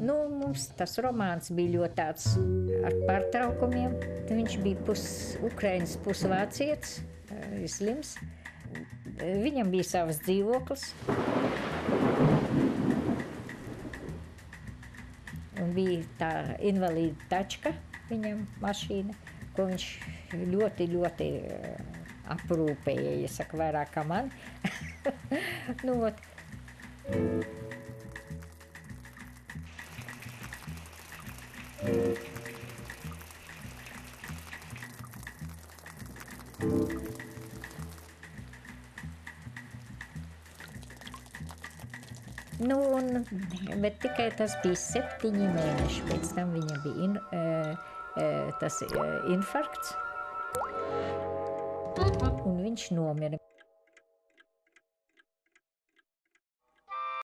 Nu, mums tas romāns bija ļoti tāds ar pārtraukumiem. Viņš bija Ukraiņas pusvācietis, slims. Viņam bija savs dzīvoklis. Un bija tā invalīda tačka, viņam mašīna, ko viņš ļoti, ļoti aprūpēja, ja saka, vairāk kā man. Nu, ot. Nu, bet tikai tas bija 7 mēneši. Pēc tam viņam bija tas infarkts, un viņš nomira.